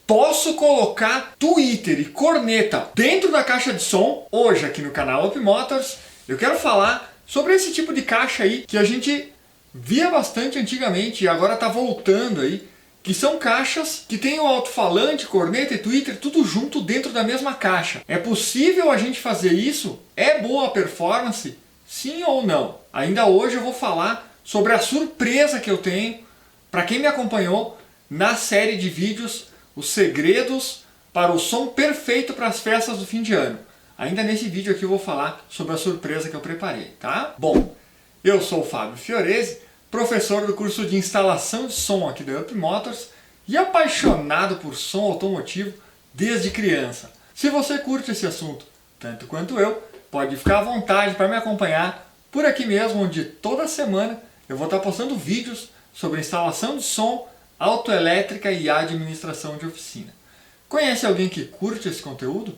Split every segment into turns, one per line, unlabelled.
Posso colocar tweeter e corneta dentro da caixa de som? Hoje aqui no canal Up Motors eu quero falar sobre esse tipo de caixa aí que a gente via bastante antigamente e agora está voltando aí, que são caixas que tem o alto-falante, corneta e tweeter tudo junto dentro da mesma caixa. É possível a gente fazer isso? É boa a performance? Sim ou não? Ainda hoje eu vou falar sobre a surpresa que eu tenho para quem me acompanhou na série de vídeos Os segredos para o som perfeito para as festas do fim de ano. Ainda nesse vídeo aqui eu vou falar sobre a surpresa que eu preparei, tá? Bom, eu sou o Fábio Fiorese, professor do curso de instalação de som aqui da Up Motors e apaixonado por som automotivo desde criança. Se você curte esse assunto tanto quanto eu, pode ficar à vontade para me acompanhar por aqui mesmo, onde toda semana eu vou estar postando vídeos sobre instalação de som, autoelétrica e administração de oficina. Conhece alguém que curte esse conteúdo?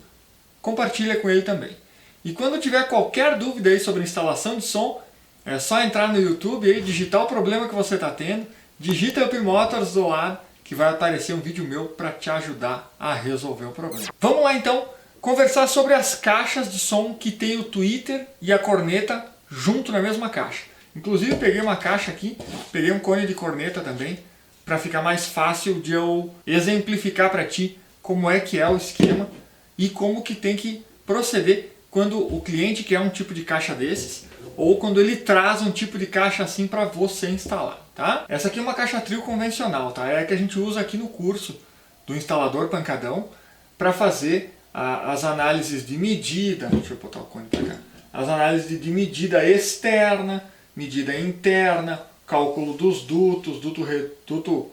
Compartilha com ele também. E quando tiver qualquer dúvida aí sobre instalação de som, é só entrar no YouTube e digitar o problema que você está tendo, digita Up Motors do lado que vai aparecer um vídeo meu para te ajudar a resolver o problema. Vamos lá então conversar sobre as caixas de som que tem o tweeter e a corneta junto na mesma caixa. Inclusive peguei uma caixa aqui, peguei um cone de corneta também, para ficar mais fácil de eu exemplificar para ti como é que é o esquema e como que tem que proceder quando o cliente quer um tipo de caixa desses ou quando ele traz um tipo de caixa assim para você instalar, tá? Essa aqui é uma caixa trio convencional, tá? É a que a gente usa aqui no curso do instalador pancadão para fazer as análises de medida, deixa eu botar o cone para cá, as análises de medida externa, medida interna, cálculo dos dutos, duto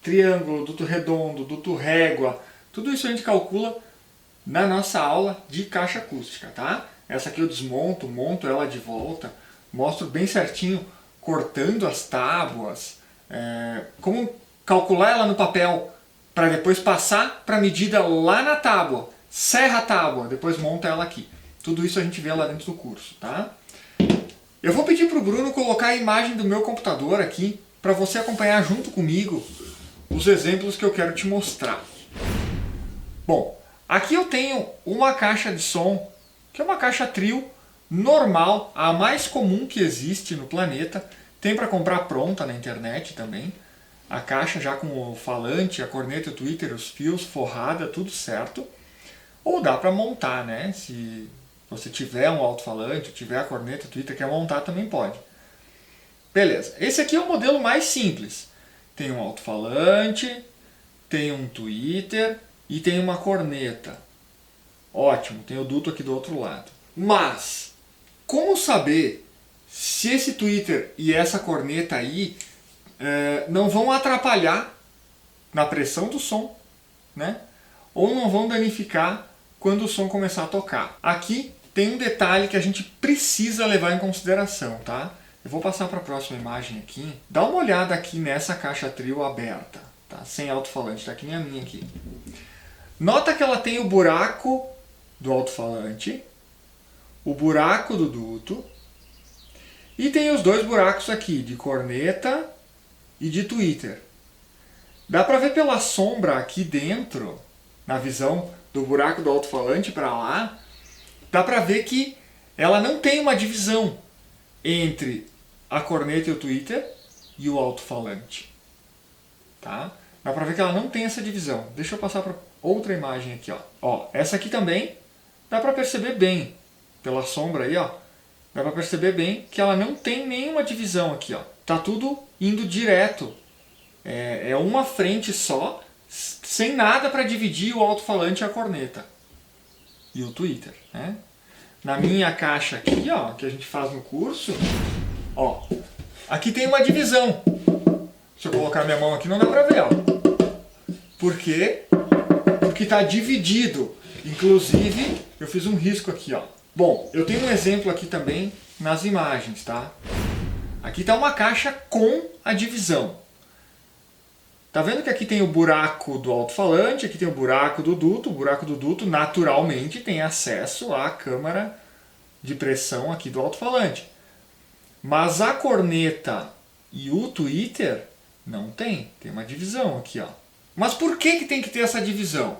triângulo, duto redondo, duto régua, tudo isso a gente calcula na nossa aula de caixa acústica, tá? Essa aqui eu desmonto, monto ela de volta, mostro bem certinho, cortando as tábuas, como calcular ela no papel, para depois passar para a medida lá na tábua, serra a tábua, depois monta ela aqui. Tudo isso a gente vê lá dentro do curso, tá? Eu vou pedir para o Bruno colocar a imagem do meu computador aqui, para você acompanhar junto comigo os exemplos que eu quero te mostrar. Bom, aqui eu tenho uma caixa de som, que é uma caixa trio normal, a mais comum que existe no planeta. Tem para comprar pronta na internet também. A caixa já com o falante, a corneta, o tweeter, os fios, forrada, tudo certo. Ou dá para montar, né? Se você tiver um alto-falante, tiver a corneta, o tweeter, quer montar, também pode. Beleza, esse aqui é o modelo mais simples. Tem um alto-falante, tem um tweeter e tem uma corneta. Ótimo, tem o duto aqui do outro lado. Mas, como saber se esse tweeter e essa corneta aí não vão atrapalhar na pressão do som, né? Ou não vão danificar quando o som começar a tocar? Aqui tem um detalhe que a gente precisa levar em consideração, tá? Eu vou passar para a próxima imagem aqui. Dá uma olhada aqui nessa caixa trio aberta, tá? Sem alto-falante, tá que nem a minha aqui. Nota que ela tem o buraco do alto-falante, o buraco do duto e tem os dois buracos aqui, de corneta e de tweeter. Dá para ver pela sombra aqui dentro, na visão do buraco do alto-falante para lá, dá para ver que ela não tem uma divisão entre a corneta e o tweeter e o alto-falante. Tá? Dá para ver que ela não tem essa divisão. Deixa eu passar para outra imagem aqui. Ó, essa aqui também dá para perceber bem, pela sombra aí, ó, dá para perceber bem que ela não tem nenhuma divisão aqui. Ó. Tá tudo indo direto. É uma frente só, sem nada para dividir o alto-falante e a corneta. E o tweeter, né? Na minha caixa aqui, ó, que a gente faz no curso, ó, aqui tem uma divisão. Se eu colocar minha mão aqui não dá pra ver, ó. Por quê? Porque tá dividido. Inclusive, eu fiz um risco aqui, ó. Bom, eu tenho um exemplo aqui também nas imagens, tá? Aqui tá uma caixa com a divisão. Tá vendo que aqui tem o buraco do alto-falante, aqui tem o buraco do duto. O buraco do duto naturalmente tem acesso à câmara de pressão aqui do alto-falante. Mas a corneta e o tweeter não tem. Tem uma divisão aqui, ó. Mas por que tem que ter essa divisão?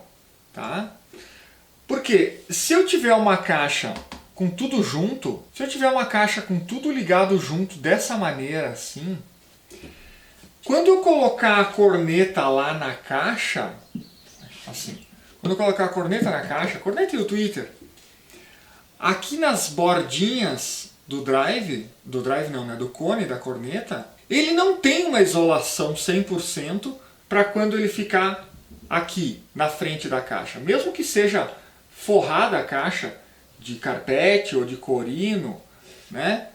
Tá? Porque se eu tiver uma caixa com tudo junto, se eu tiver uma caixa com tudo ligado junto dessa maneira assim, quando eu colocar a corneta lá na caixa, assim, quando eu colocar a corneta na caixa, corneta e o tweeter, aqui nas bordinhas do drive não, né, do cone da corneta, ele não tem uma isolação 100% para quando ele ficar aqui na frente da caixa. Mesmo que seja forrada a caixa de carpete ou de corino, né?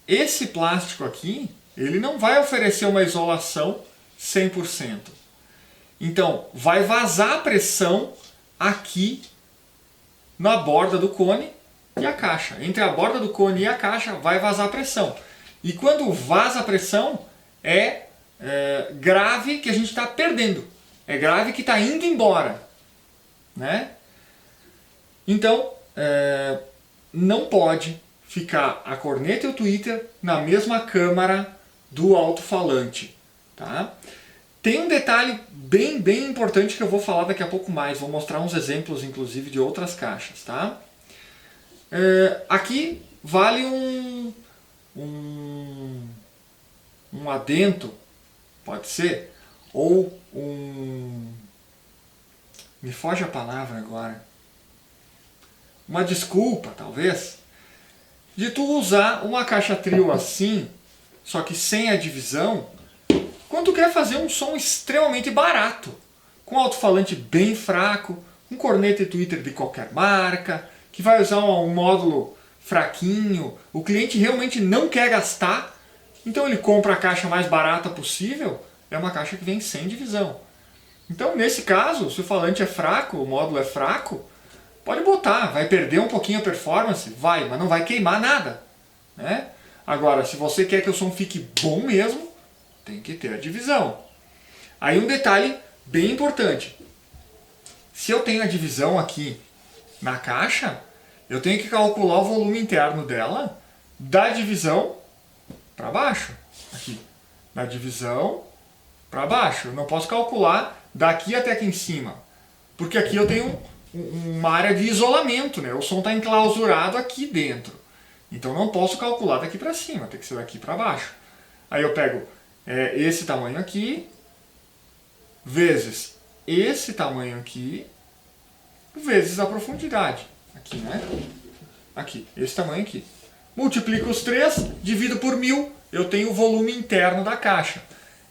Esse plástico aqui, ele não vai oferecer uma isolação 100%. Então, vai vazar a pressão aqui na borda do cone e a caixa. Entre a borda do cone e a caixa vai vazar a pressão. E quando vaza a pressão, é grave que a gente está perdendo. É grave que está indo embora. Né? Então, não pode ficar a corneta e o tweeter na mesma câmara do alto-falante. Tá? Tem um detalhe bem importante que eu vou falar daqui a pouco mais. Vou mostrar uns exemplos, inclusive, de outras caixas. Tá? Aqui vale um adendo, pode ser, ou me foge a palavra agora. Uma desculpa, talvez, de tu usar uma caixa trio assim, só que sem a divisão, quando tu quer fazer um som extremamente barato, com alto-falante bem fraco, com corneta e tweeter de qualquer marca, que vai usar um módulo fraquinho, o cliente realmente não quer gastar, então ele compra a caixa mais barata possível, é uma caixa que vem sem divisão. Então, nesse caso, se o falante é fraco, o módulo é fraco, pode botar, vai perder um pouquinho a performance? Vai, mas não vai queimar nada. Né? Agora, se você quer que o som fique bom mesmo, tem que ter a divisão. Aí um detalhe bem importante. Se eu tenho a divisão aqui na caixa, eu tenho que calcular o volume interno dela da divisão para baixo. Aqui, da divisão para baixo. Eu não posso calcular daqui até aqui em cima, porque aqui eu tenho uma área de isolamento, né? O som está enclausurado aqui dentro. Então não posso calcular daqui para cima, tem que ser daqui para baixo. Aí eu pego esse tamanho aqui, vezes esse tamanho aqui, vezes a profundidade. Aqui, né? Aqui, esse tamanho aqui. Multiplico os três, divido por 1000, eu tenho o volume interno da caixa.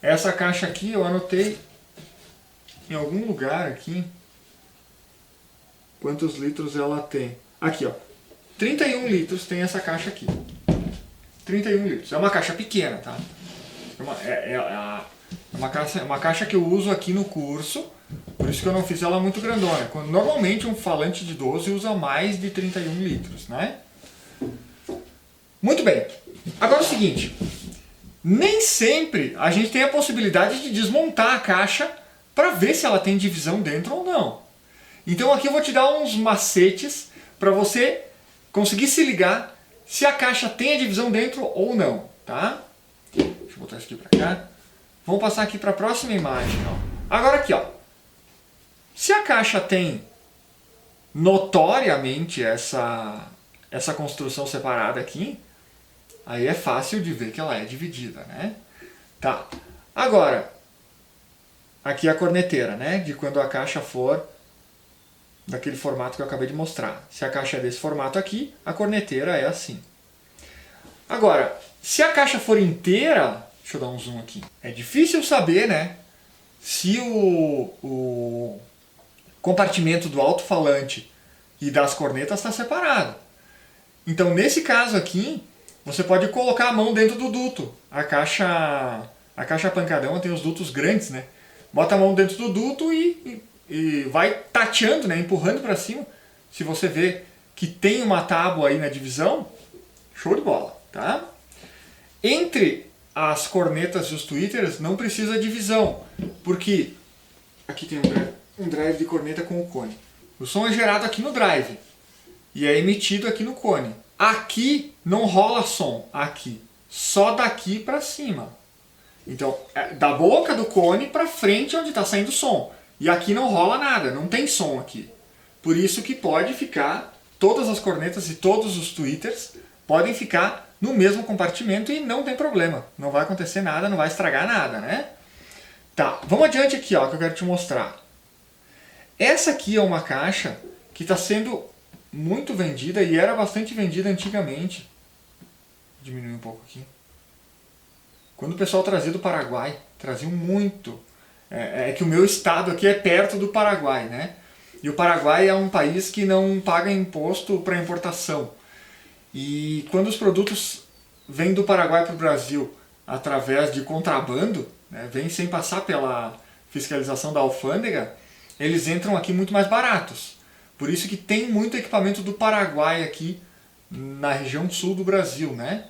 Essa caixa aqui eu anotei em algum lugar aqui quantos litros ela tem. Aqui, ó. 31 litros tem essa caixa aqui. 31 litros. É uma caixa pequena, tá? É uma caixa que eu uso aqui no curso, por isso que eu não fiz ela muito grandona. Normalmente um falante de 12 usa mais de 31 litros, né? Muito bem. Agora é o seguinte, nem sempre a gente tem a possibilidade de desmontar a caixa para ver se ela tem divisão dentro ou não. Então aqui eu vou te dar uns macetes para você conseguir se ligar se a caixa tem a divisão dentro ou não, tá? Deixa eu botar isso aqui para cá. Vamos passar aqui para a próxima imagem. Ó. Agora aqui, ó. Se a caixa tem notoriamente essa construção separada aqui, aí é fácil de ver que ela é dividida, né? Tá. Agora, aqui a corneteira, né? De quando a caixa for daquele formato que eu acabei de mostrar. Se a caixa é desse formato aqui, a corneteira é assim. Agora, se a caixa for inteira, deixa eu dar um zoom aqui. É difícil saber, né? Se o compartimento do alto-falante e das cornetas está separado. Então, nesse caso aqui, você pode colocar a mão dentro do duto. A caixa pancadão tem os dutos grandes, né? Bota a mão dentro do duto e vai tateando, né? Empurrando para cima. Se você vê que tem uma tábua aí na divisão, show de bola, tá? Entre as cornetas e os tweeters não precisa divisão, porque aqui tem um drive de corneta com o cone. O som é gerado aqui no drive e é emitido aqui no cone. Aqui não rola som, aqui, só daqui para cima. Então, da boca do cone para frente onde está saindo o som. E aqui não rola nada, não tem som aqui. Por isso que pode ficar, todas as cornetas e todos os tweeters podem ficar no mesmo compartimento e não tem problema. Não vai acontecer nada, não vai estragar nada, né? Tá, vamos adiante aqui, ó, que eu quero te mostrar. Essa aqui é uma caixa que está sendo muito vendida e era bastante vendida antigamente. Vou diminuir um pouco aqui. Quando o pessoal trazia do Paraguai, traziam muito. É que o meu estado aqui é perto do Paraguai, né? E o Paraguai é um país que não paga imposto para importação. E quando os produtos vêm do Paraguai para o Brasil através de contrabando, né, vêm sem passar pela fiscalização da alfândega, eles entram aqui muito mais baratos. Por isso que tem muito equipamento do Paraguai aqui na região sul do Brasil, né?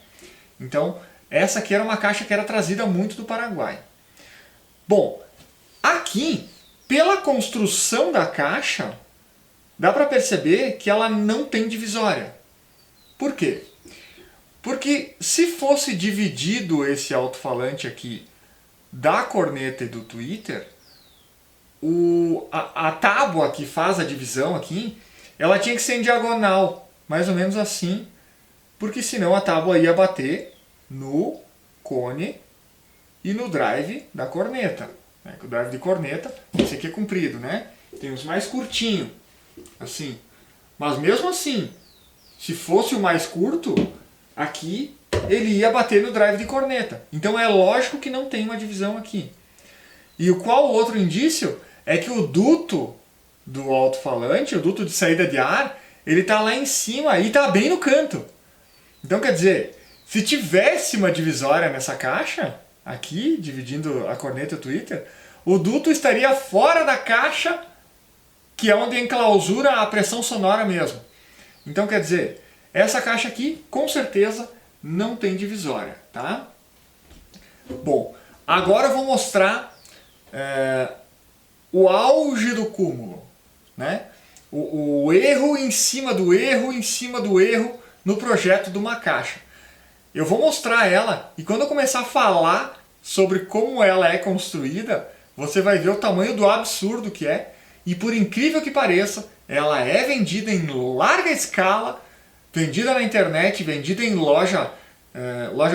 Então, essa aqui era uma caixa que era trazida muito do Paraguai. Bom, aqui, pela construção da caixa, dá para perceber que ela não tem divisória. Por quê? Porque se fosse dividido esse alto-falante aqui da corneta e do tweeter, a tábua que faz a divisão aqui, ela tinha que ser em diagonal, mais ou menos assim, porque senão a tábua ia bater no cone e no drive da corneta. O drive de corneta, esse aqui é comprido, né? Tem os mais curtinhos, assim. Mas mesmo assim, se fosse o mais curto, aqui ele ia bater no drive de corneta. Então é lógico que não tem uma divisão aqui. E qual outro indício? É que o duto do alto-falante, o duto de saída de ar, ele está lá em cima e está bem no canto. Então quer dizer, se tivesse uma divisória nessa caixa, aqui, dividindo a corneta e o tweeter, o duto estaria fora da caixa, que é onde enclausura a pressão sonora mesmo. Então quer dizer, essa caixa aqui, com certeza, não tem divisória, tá? Bom, agora eu vou mostrar o auge do cúmulo, né? O erro em cima do erro, em cima do erro no projeto de uma caixa. Eu vou mostrar ela e quando eu começar a falar sobre como ela é construída, você vai ver o tamanho do absurdo que é. E por incrível que pareça, ela é vendida em larga escala, vendida na internet, vendida em loja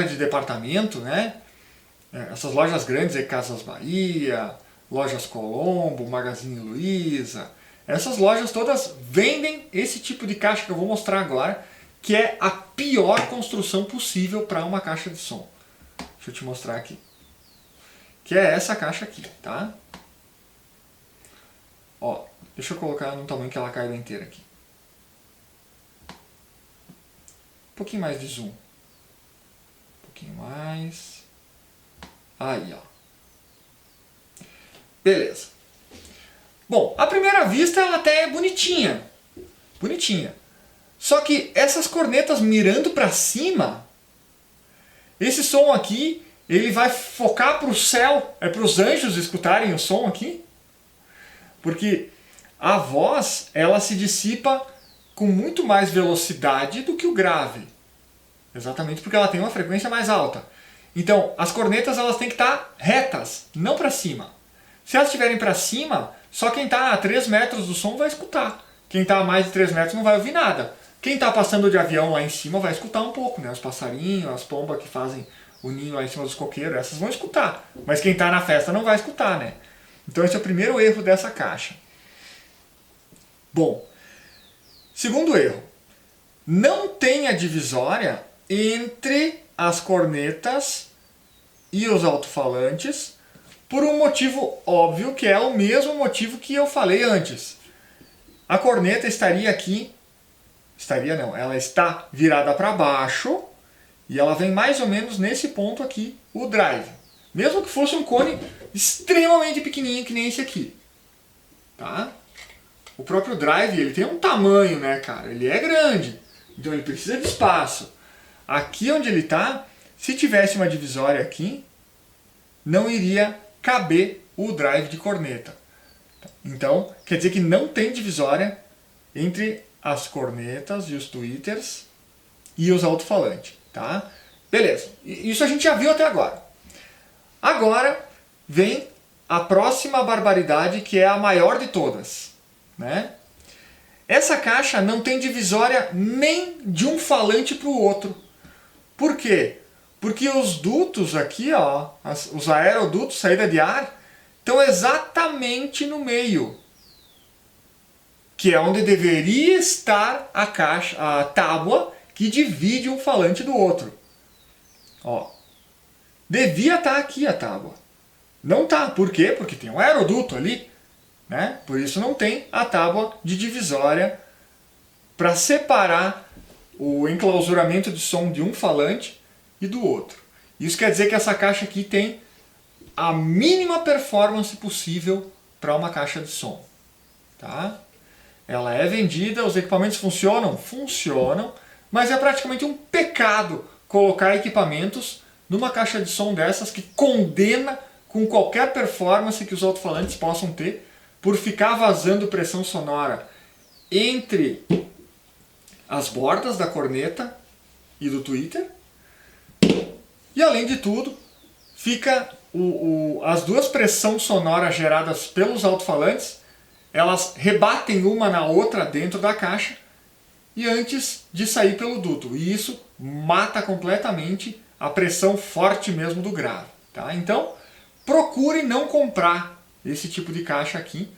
de departamento, né? Essas lojas grandes, Casas Bahia, Lojas Colombo, Magazine Luiza. Essas lojas todas vendem esse tipo de caixa que eu vou mostrar agora, que é a pior construção possível para uma caixa de som. Deixa eu te mostrar aqui. Que é essa caixa aqui, tá? Ó, deixa eu colocar num tamanho que ela caiba inteira aqui. Um pouquinho mais de zoom. Um pouquinho mais. Aí, ó. Beleza. Bom, à primeira vista ela até é bonitinha. Bonitinha. Só que essas cornetas mirando para cima, esse som aqui, ele vai focar para o céu, para os anjos escutarem o som aqui. Porque a voz, ela se dissipa com muito mais velocidade do que o grave. Exatamente porque ela tem uma frequência mais alta. Então, as cornetas elas têm que estar retas, não para cima. Se elas estiverem para cima, só quem está a 3 metros do som vai escutar. Quem está a mais de 3 metros não vai ouvir nada. Quem está passando de avião lá em cima vai escutar um pouco, né? Os passarinhos, as pombas que fazem o ninho lá em cima dos coqueiros, essas vão escutar. Mas quem está na festa não vai escutar, né? Então esse é o primeiro erro dessa caixa. Bom, segundo erro. Não tem a divisória entre as cornetas e os alto-falantes por um motivo óbvio, que é o mesmo motivo que eu falei antes. A corneta estaria aqui, ela está virada para baixo e ela vem mais ou menos nesse ponto aqui, o drive. Mesmo que fosse um cone extremamente pequenininho que nem esse aqui. Tá? O próprio drive, ele tem um tamanho, né, cara? Ele é grande, então ele precisa de espaço. Aqui onde ele está, se tivesse uma divisória aqui, não iria caber o drive de corneta. Então, quer dizer que não tem divisória entre as cornetas e os tweeters e os alto-falantes, tá? Beleza, isso a gente já viu até agora. Agora vem a próxima barbaridade, que é a maior de todas, né? Essa caixa não tem divisória nem de um falante para o outro. Por quê? Porque os dutos aqui, ó, os aerodutos, saída de ar, estão exatamente no meio, que é onde deveria estar a caixa, a tábua que divide um falante do outro. Ó, devia estar aqui a tábua. Não está. Por quê? Porque tem um aeroduto ali, né? Por isso não tem a tábua de divisória para separar o enclausuramento de som de um falante e do outro. Isso quer dizer que essa caixa aqui tem a mínima performance possível para uma caixa de som. Tá? Ela é vendida, os equipamentos funcionam? Funcionam, mas é praticamente um pecado colocar equipamentos numa caixa de som dessas que condena com qualquer performance que os alto-falantes possam ter por ficar vazando pressão sonora entre as bordas da corneta e do tweeter. E além de tudo, fica as duas pressões sonoras geradas pelos alto-falantes, elas rebatem uma na outra dentro da caixa e antes de sair pelo duto. E isso mata completamente a pressão forte mesmo do grave. Tá? Então, procure não comprar esse tipo de caixa aqui.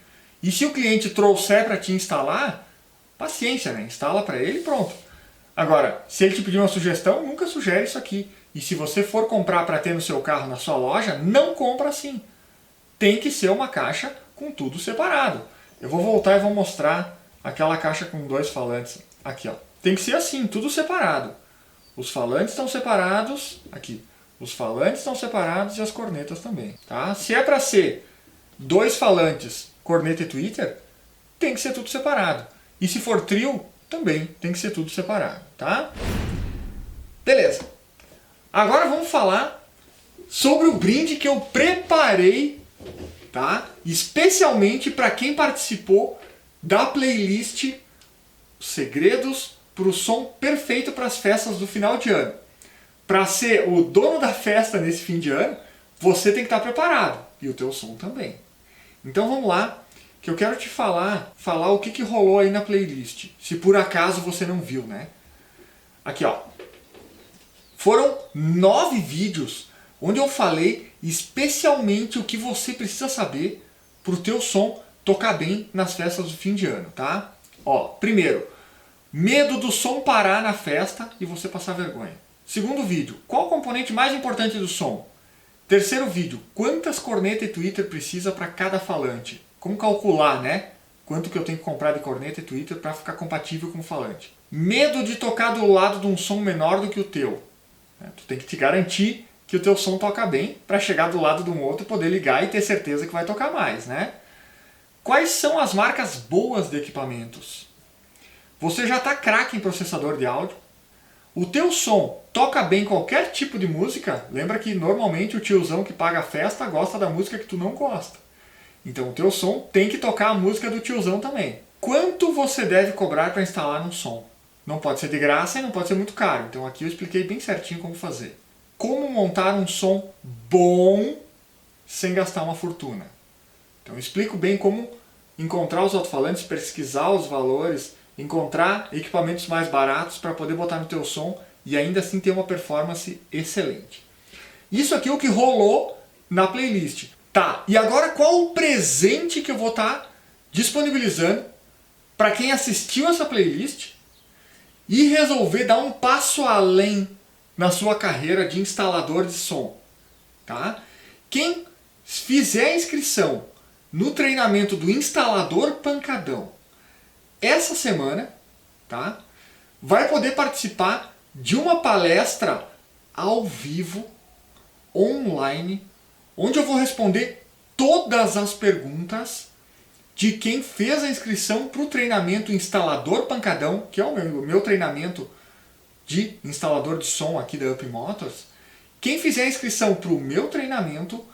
E se o cliente trouxer para te instalar, paciência, né? Instala para ele e pronto. Agora, se ele te pedir uma sugestão, nunca sugere isso aqui. E se você for comprar para ter no seu carro, na sua loja, não compra assim. Tem que ser uma caixa com tudo separado. Eu vou voltar e vou mostrar aquela caixa com dois falantes. Aqui, ó. Tem que ser assim, tudo separado. Os falantes estão separados, aqui. Os falantes estão separados e as cornetas também. Tá? Se é para ser dois falantes, corneta e tweeter, tem que ser tudo separado. E se for trio, também tem que ser tudo separado. Tá? Beleza. Agora vamos falar sobre o brinde que eu preparei, tá? Especialmente para quem participou da playlist Segredos para o Som Perfeito para as Festas do Final de Ano. Para ser o dono da festa nesse fim de ano, você tem que estar preparado. E o teu som também. Então vamos lá, que eu quero te falar o que rolou aí na playlist. Se por acaso você não viu, né? Aqui, ó. Foram 9 vídeos onde eu falei especialmente o que você precisa saber para o teu som tocar bem nas festas do fim de ano, tá? Ó, primeiro, medo do som parar na festa e você passar vergonha. Segundo vídeo, qual o componente mais importante do som? Terceiro vídeo, quantas cornetas e tweeter precisa para cada falante? Como calcular, né? Quanto que eu tenho que comprar de corneta e tweeter para ficar compatível com o falante? Medo de tocar do lado de um som menor do que o teu. Tu tem que te garantir que o teu som toca bem para chegar do lado de um outro, poder ligar e ter certeza que vai tocar mais, né? Quais são as marcas boas de equipamentos? Você já está craque em processador de áudio? O teu som toca bem qualquer tipo de música? Lembra que normalmente o tiozão que paga a festa gosta da música que tu não gosta. Então o teu som tem que tocar a música do tiozão também. Quanto você deve cobrar para instalar um som? Não pode ser de graça e não pode ser muito caro. Então aqui eu expliquei bem certinho como fazer. Como montar um som bom sem gastar uma fortuna. Então eu explico bem como encontrar os alto-falantes, pesquisar os valores, encontrar equipamentos mais baratos para poder botar no teu som e ainda assim ter uma performance excelente. Isso aqui é o que rolou na playlist. Tá, e agora qual o presente que eu vou estar disponibilizando para quem assistiu essa playlist e resolver dar um passo além na sua carreira de instalador de som, tá? Quem fizer a inscrição no treinamento do instalador pancadão essa semana, tá? Vai poder participar de uma palestra ao vivo, online, onde eu vou responder todas as perguntas de quem fez a inscrição para o treinamento Instalador Pancadão, que é o meu treinamento de instalador de som aqui da Up Motors. Quem fizer a inscrição para o meu treinamento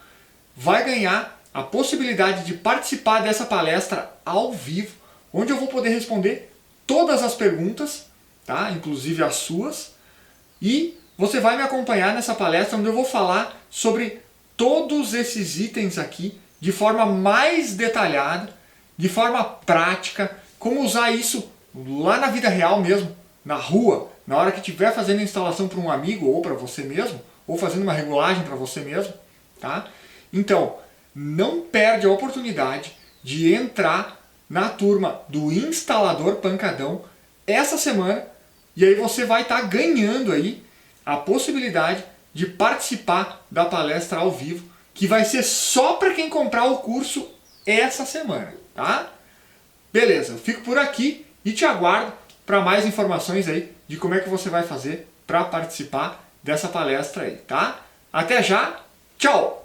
vai ganhar a possibilidade de participar dessa palestra ao vivo, onde eu vou poder responder todas as perguntas, tá? Inclusive as suas, e você vai me acompanhar nessa palestra onde eu vou falar sobre todos esses itens aqui de forma mais detalhada, de forma prática, como usar isso lá na vida real mesmo, na rua, na hora que estiver fazendo a instalação para um amigo ou para você mesmo, ou fazendo uma regulagem para você mesmo, tá? Então, não perde a oportunidade de entrar na turma do Instalador Pancadão essa semana, e aí você vai estar ganhando aí a possibilidade de participar da palestra ao vivo, que vai ser só para quem comprar o curso essa semana, tá? Beleza, eu fico por aqui e te aguardo para mais informações aí de como é que você vai fazer para participar dessa palestra aí, tá? Até já, tchau!